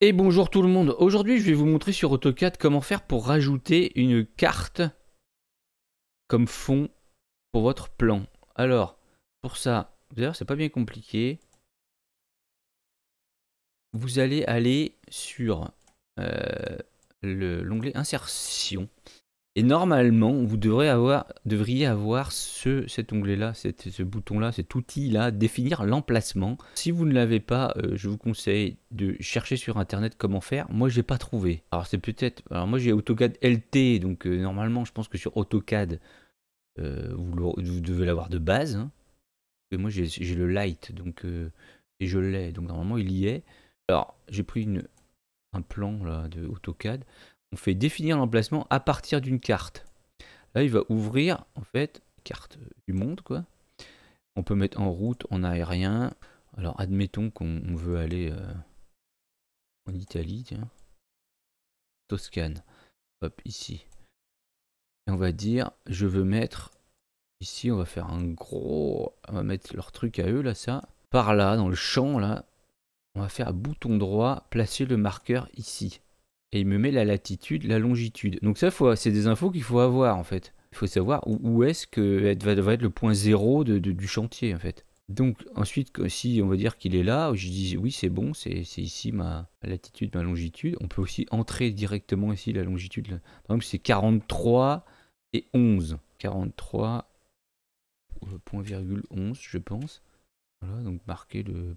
Et bonjour tout le monde, aujourd'hui je vais vous montrer sur AutoCAD comment faire pour rajouter une carte comme fond pour votre plan. Alors, pour ça, d'ailleurs c'est pas bien compliqué. Vous allez aller sur l'onglet insertion. Et normalement, vous devriez avoir cet onglet-là, ce bouton-là, cet outil-là, définir l'emplacement. Si vous ne l'avez pas, je vous conseille de chercher sur internet comment faire. Moi, j'ai pas trouvé. Alors, c'est peut-être. Alors, moi, j'ai AutoCAD LT, donc normalement, je pense que sur AutoCAD, vous devez l'avoir de base. Hein. Et moi, j'ai le Light, donc et je l'ai, donc normalement, il y est. Alors, j'ai pris un plan là de AutoCAD. On fait définir l'emplacement à partir d'une carte. Là, il va ouvrir, en fait, carte du monde, quoi. On peut mettre en route, en aérien. Alors, admettons qu'on veut aller en Italie, tiens. Toscane. Hop, ici. Et on va dire, je veux mettre... Ici, on va faire un gros... On va mettre leur truc à eux, là, ça. Par là, dans le champ, là, on va faire à bouton droit, placer le marqueur ici. Et il me met la latitude, la longitude. Donc ça, c'est des infos qu'il faut avoir, en fait. Il faut savoir où est-ce que va être le point 0 du chantier, en fait. Donc ensuite, si on va dire qu'il est là, je dis oui, c'est bon, c'est ici ma latitude, ma longitude. On peut aussi entrer directement ici la longitude. Par exemple, c'est 43 et 11. 43, point virgule 11, je pense. Voilà, donc marquer le...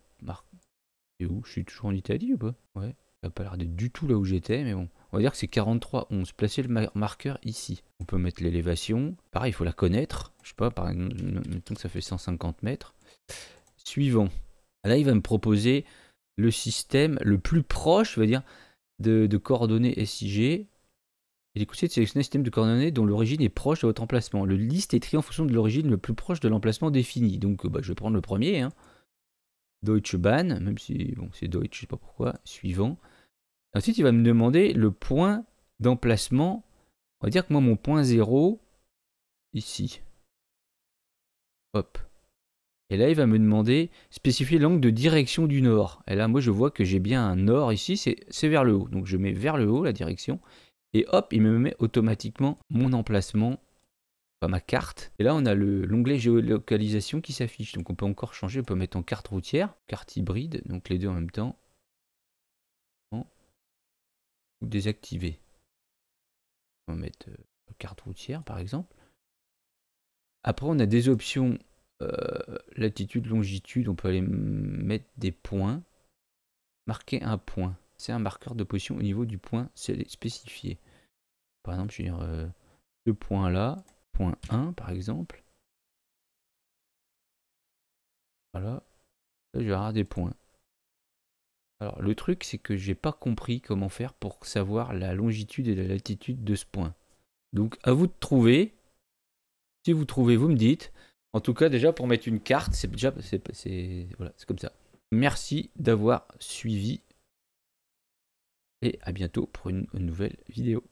Et où? Je suis toujours en Italie ou pas? Ouais. Ça n'a pas l'air d'être du tout là où j'étais, mais bon. On va dire que c'est 43,11. Placez le marqueur ici. On peut mettre l'élévation. Pareil, il faut la connaître. Je sais pas, par exemple, mettons que ça fait 150 mètres. Suivant. Là, il va me proposer le système le plus proche, je veux dire, de coordonnées SIG. Il est conseillé de sélectionner un système de coordonnées dont l'origine est proche de votre emplacement. Le liste est trié en fonction de l'origine le plus proche de l'emplacement défini. Donc, je vais prendre le premier. Hein. Deutsche Bahn, même si bon, c'est Deutsche, je sais pas pourquoi. Suivant. Ensuite, il va me demander le point d'emplacement. On va dire que moi, mon point 0, ici. Hop. Et là, il va me demander spécifier l'angle de direction du nord. Et là, moi, je vois que j'ai bien un nord ici, c'est vers le haut. Donc, je mets vers le haut la direction. Et hop, il me met automatiquement mon emplacement, pas ma carte. Et là, on a l'onglet géolocalisation qui s'affiche. Donc, on peut encore changer. On peut mettre en carte routière, carte hybride, donc les deux en même temps. Ou désactiver. On va mettre carte routière par exemple. Après on a des options latitude, longitude, on peut aller mettre des points. Marquer un point. C'est un marqueur de position au niveau du point spécifié. Par exemple, je vais dire ce point là, point 1 par exemple. Voilà. Là, je vais avoir des points. Alors le truc c'est que j'ai pas compris comment faire pour savoir la longitude et la latitude de ce point. Donc à vous de trouver. Si vous trouvez, vous me dites. En tout cas, déjà pour mettre une carte, c'est déjà voilà, c'est comme ça. Merci d'avoir suivi et à bientôt pour une nouvelle vidéo.